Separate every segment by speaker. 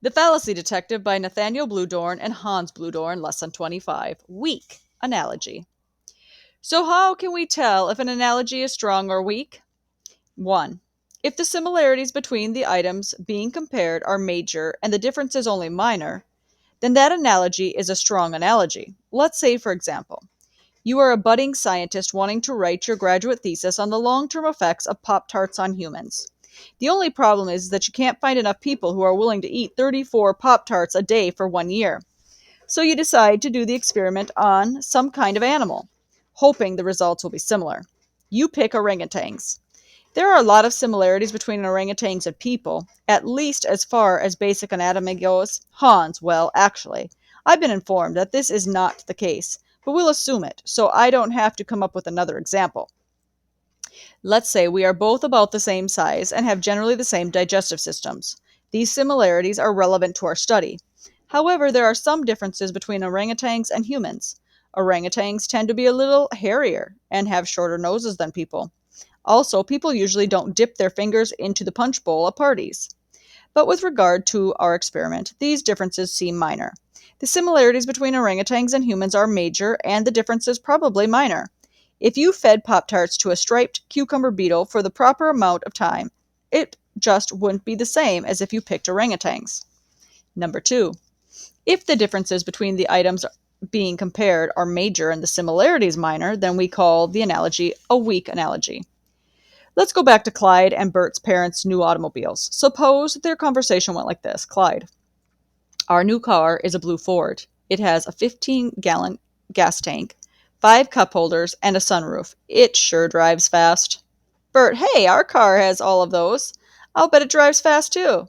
Speaker 1: The Fallacy Detective by Nathaniel Bluedorn and Hans Bluedorn, Lesson 25. Weak analogy. So, how can we tell if an analogy is strong or weak? 1. If the similarities between the items being compared are major and the difference is only minor, then that analogy is a strong analogy. Let's say, for example, you are a budding scientist wanting to write your graduate thesis on the long term effects of Pop Tarts on humans. The only problem is that you can't find enough people who are willing to eat 34 Pop Tarts a day for 1 year. So you decide to do the experiment on some kind of animal, hoping the results will be similar. You pick orangutans. There are a lot of similarities between orangutans and people, at least as far as basic anatomy goes. Hans, well, actually, I've been informed that this is not the case, but we'll assume it, so I don't have to come up with another example. Let's say we are both about the same size and have generally the same digestive systems. These similarities are relevant to our study. However, there are some differences between orangutans and humans. Orangutans tend to be a little hairier and have shorter noses than people. Also, people usually don't dip their fingers into the punch bowl at parties. But with regard to our experiment, these differences seem minor. The similarities between orangutans and humans are major, and the differences probably minor. If you fed Pop Tarts to a striped cucumber beetle for the proper amount of time, it just wouldn't be the same as if you picked orangutans. Number 2. If the differences between the items being compared are major and the similarities minor, then we call the analogy a weak analogy. Let's go back to Clyde and Bert's parents' new automobiles. Suppose their conversation went like this. Clyde, our new car is a blue Ford. It has a 15-gallon gas tank, 5 cup holders, and a sunroof. It sure drives fast. Bert, hey, our car has all of those. I'll bet it drives fast too.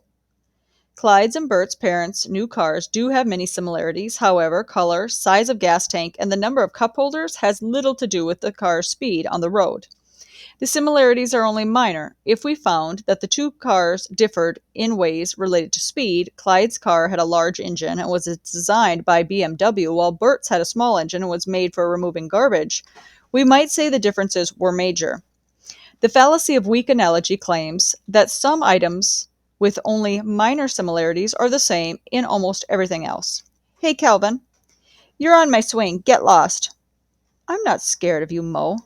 Speaker 1: Clyde's and Bert's parents' new cars do have many similarities. However, color, size of gas tank, and the number of cup holders has little to do with the car's speed on the road. The similarities are only minor. If we found that the two cars differed in ways related to speed, Clyde's car had a large engine and was designed by BMW, while Bert's had a small engine and was made for removing garbage, we might say the differences were major. The fallacy of weak analogy claims that some items with only minor similarities are the same in almost everything else. Hey, Calvin, you're on my swing. Get lost. I'm not scared of you, Mo.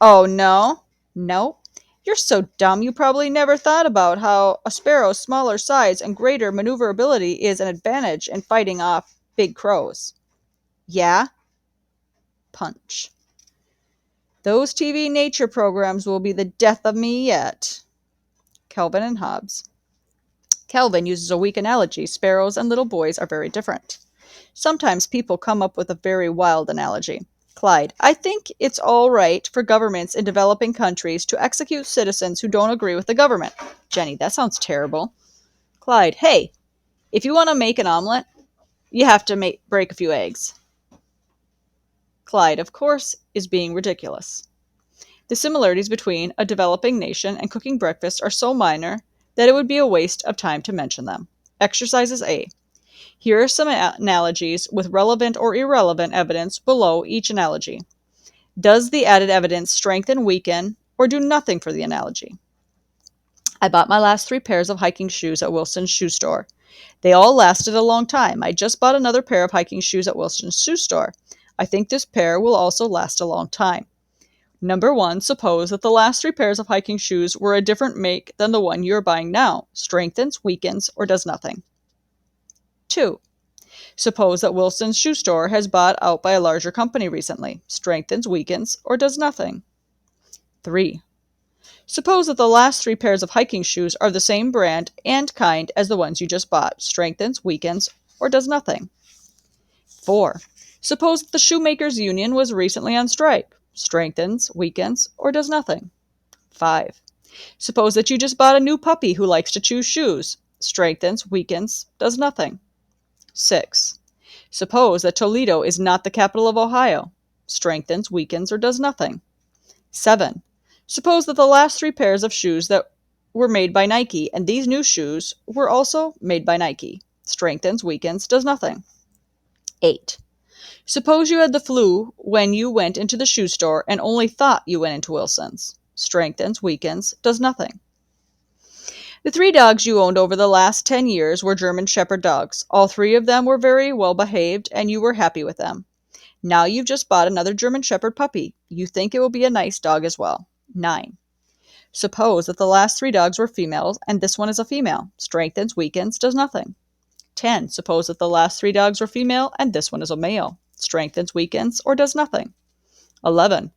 Speaker 1: Oh, no? No? You're so dumb you probably never thought about how a sparrow's smaller size and greater maneuverability is an advantage in fighting off big crows. Yeah? Punch. Those TV nature programs will be the death of me yet. Calvin and Hobbes. Calvin uses a weak analogy. Sparrows and little boys are very different. Sometimes people come up with a very wild analogy. Clyde, I think it's all right for governments in developing countries to execute citizens who don't agree with the government. Jenny, that sounds terrible. Clyde, hey, if you want to make an omelet, you have to break a few eggs. Clyde, of course, is being ridiculous. The similarities between a developing nation and cooking breakfast are so minor that it would be a waste of time to mention them. Exercises A. Here are some analogies with relevant or irrelevant evidence below each analogy. Does the added evidence strengthen, weaken, or do nothing for the analogy? I bought my last 3 pairs of hiking shoes at Wilson's shoe store. They all lasted a long time. I just bought another pair of hiking shoes at Wilson's shoe store. I think this pair will also last a long time. Number 1, suppose that the last 3 pairs of hiking shoes were a different make than the one you're buying now. Strengthens, weakens, or does nothing. 2. Suppose that Wilson's shoe store has bought out by a larger company recently. Strengthens, weakens, or does nothing. 3. Suppose that the last 3 pairs of hiking shoes are the same brand and kind as the ones you just bought. Strengthens, weakens, or does nothing. 4. Suppose that the shoemakers' union was recently on strike. Strengthens, weakens, or does nothing. 5. Suppose that you just bought a new puppy who likes to choose shoes. Strengthens, weakens, does nothing. 6. Suppose that Toledo is not the capital of Ohio. Strengthens, weakens, or does nothing. 7. Suppose that the last 3 pairs of shoes that were made by Nike and these new shoes were also made by Nike. Strengthens, weakens, does nothing. 8. Suppose you had the flu when you went into the shoe store and only thought you went into Wilson's. Strengthens, weakens, does nothing. The 3 dogs you owned over the last 10 years were German Shepherd dogs. All 3 of them were very well behaved, and you were happy with them. Now you've just bought another German Shepherd puppy. You think it will be a nice dog as well. 9. Suppose that the last 3 dogs were females, and this one is a female. Strengthens, weakens, does nothing. 10. Suppose that the last 3 dogs were female, and this one is a male. Strengthens, weakens, or does nothing. 11.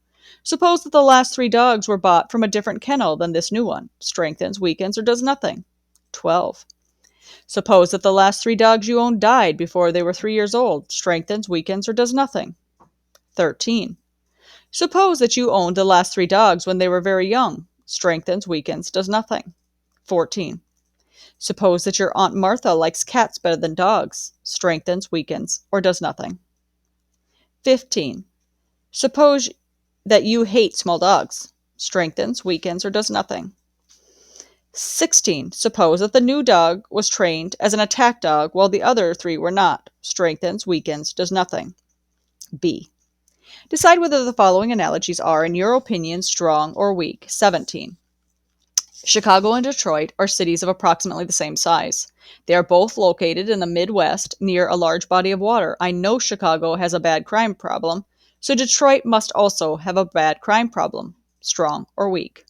Speaker 1: Suppose that the last 3 dogs were bought from a different kennel than this new one. Strengthens, weakens, or does nothing. 12. Suppose that the last 3 dogs you owned died before they were 3 years old. Strengthens, weakens, or does nothing. 13. Suppose that you owned the last 3 dogs when they were very young. Strengthens, weakens, does nothing. 14. Suppose that your Aunt Martha likes cats better than dogs. Strengthens, weakens, or does nothing. 15. Suppose that you hate small dogs. Strengthens, weakens, or does nothing. 16. Suppose that the new dog was trained as an attack dog while the other 3 were not. Strengthens, weakens, does nothing. B. Decide whether the following analogies are, in your opinion, strong or weak. 17. Chicago and Detroit are cities of approximately the same size. They are both located in the Midwest near a large body of water. I know Chicago has a bad crime problem, so Detroit must also have a bad crime problem. Strong or weak.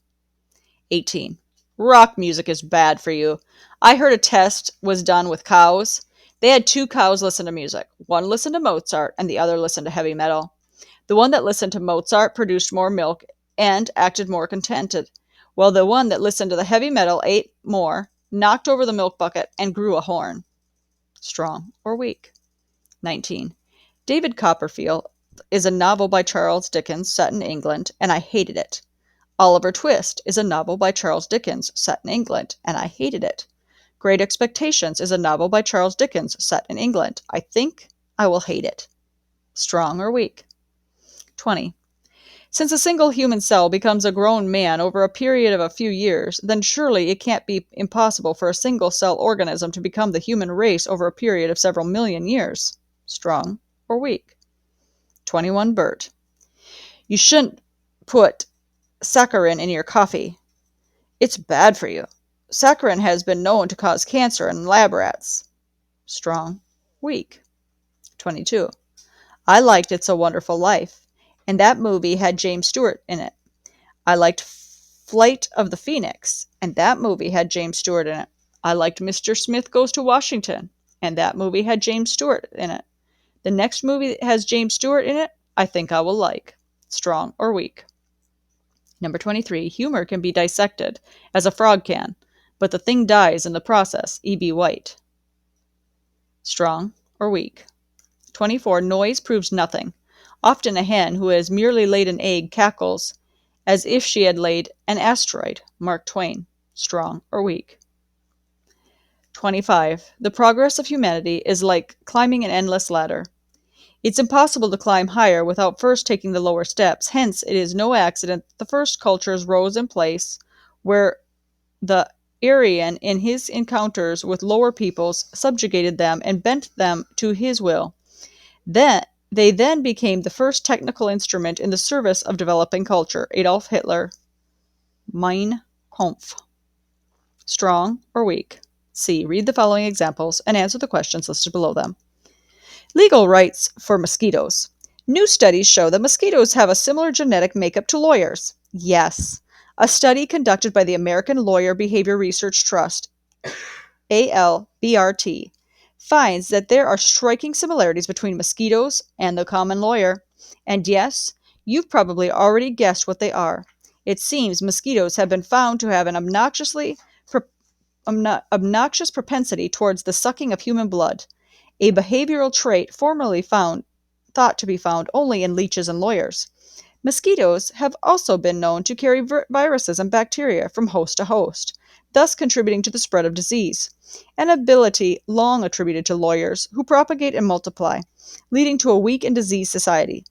Speaker 1: 18. Rock music is bad for you. I heard a test was done with cows. They had 2 cows listen to music. One listened to Mozart and the other listened to heavy metal. The one that listened to Mozart produced more milk and acted more contented, while the one that listened to the heavy metal ate more, knocked over the milk bucket, and grew a horn. Strong or weak. 19. David Copperfield is a novel by Charles Dickens set in England, and I hated it. Oliver Twist is a novel by Charles Dickens set in England, and I hated it. Great Expectations is a novel by Charles Dickens set in England. I think I will hate it. Strong or weak. 20. Since a single human cell becomes a grown man over a period of a few years, then surely it can't be impossible for a single cell organism to become the human race over a period of several million years. Strong or weak. 21. Bert. You shouldn't put saccharin in your coffee. It's bad for you. Saccharin has been known to cause cancer in lab rats. Strong, weak. 22. I liked It's a Wonderful Life, and that movie had James Stewart in it. I liked Flight of the Phoenix, and that movie had James Stewart in it. I liked Mr. Smith Goes to Washington, and that movie had James Stewart in it. The next movie that has James Stewart in it, I think I will like. Strong or weak. Number 23. Humor can be dissected, as a frog can, but the thing dies in the process. E.B. White. Strong or weak. 24. Noise proves nothing. Often a hen who has merely laid an egg cackles as if she had laid an asteroid. Mark Twain. Strong or weak. 25. The progress of humanity is like climbing an endless ladder. It's impossible to climb higher without first taking the lower steps. Hence, it is no accident that the first cultures rose in place where the Aryan, in his encounters with lower peoples, subjugated them and bent them to his will. They then became the first technical instrument in the service of developing culture. Adolf Hitler. Mein Kampf. Strong or weak. C. Read the following examples and answer the questions listed below them. Legal rights for mosquitoes. New studies show that mosquitoes have a similar genetic makeup to lawyers. Yes. A study conducted by the American Lawyer Behavior Research Trust, ALBRT, finds that there are striking similarities between mosquitoes and the common lawyer. And yes, you've probably already guessed what they are. It seems mosquitoes have been found to have an obnoxious propensity towards the sucking of human blood, a behavioral trait formerly thought to be found only in leeches and lawyers. Mosquitoes have also been known to carry viruses and bacteria from host to host, thus contributing to the spread of disease, an ability long attributed to lawyers who propagate and multiply, leading to a weak and diseased society.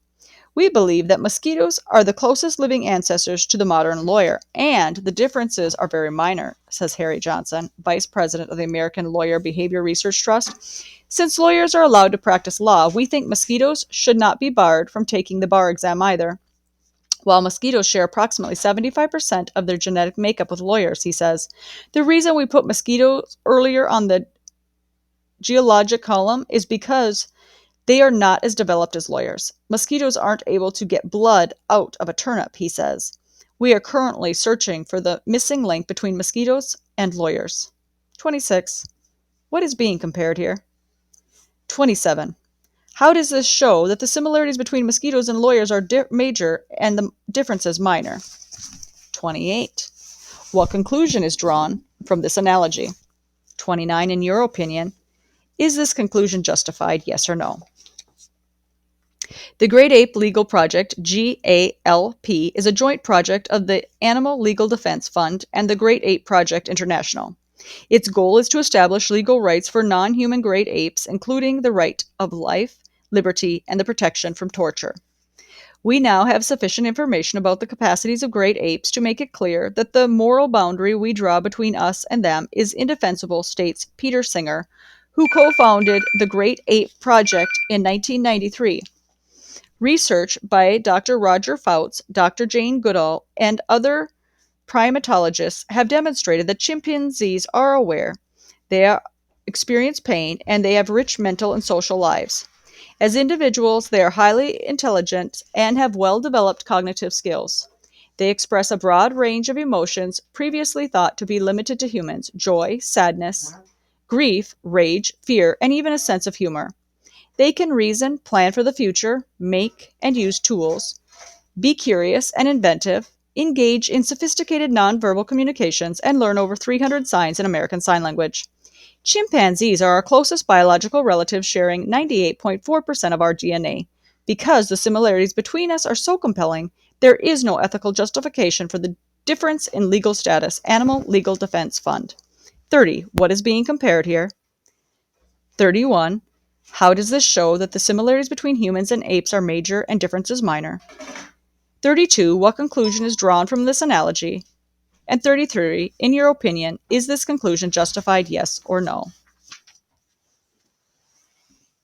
Speaker 1: We believe that mosquitoes are the closest living ancestors to the modern lawyer, and the differences are very minor, says Harry Johnson, Vice President of the American Lawyer Behavior Research Trust. Since lawyers are allowed to practice law, we think mosquitoes should not be barred from taking the bar exam either. While mosquitoes share approximately 75% of their genetic makeup with lawyers, he says, the reason we put mosquitoes earlier on the geologic column is because they are not as developed as lawyers. Mosquitoes aren't able to get blood out of a turnip, he says. We are currently searching for the missing link between mosquitoes and lawyers. 26. What is being compared here? 27. How does this show that the similarities between mosquitoes and lawyers are major and the differences minor? 28. What conclusion is drawn from this analogy? 29. In your opinion, is this conclusion justified, yes or no? The Great Ape Legal Project, GALP, is a joint project of the Animal Legal Defense Fund and the Great Ape Project International. Its goal is to establish legal rights for non-human great apes, including the right of life, liberty, and the protection from torture. We now have sufficient information about the capacities of great apes to make it clear that the moral boundary we draw between us and them is indefensible, states Peter Singer, who co-founded the Great Ape Project in 1993. Research by Dr. Roger Fouts, Dr. Jane Goodall, and other primatologists have demonstrated that chimpanzees are aware, they experience pain, and they have rich mental and social lives. As individuals, they are highly intelligent and have well-developed cognitive skills. They express a broad range of emotions previously thought to be limited to humans: joy, sadness, grief, rage, fear, and even a sense of humor. They can reason, plan for the future, make and use tools, be curious and inventive, engage in sophisticated nonverbal communications, and learn over 300 signs in American Sign Language. Chimpanzees are our closest biological relatives, sharing 98.4% of our DNA. Because the similarities between us are so compelling, there is no ethical justification for the difference in legal status. Animal Legal Defense Fund. 30. What is being compared here? 31. How does this show that the similarities between humans and apes are major and differences minor? 32. What conclusion is drawn from this analogy? And 33. In your opinion, is this conclusion justified, yes or no?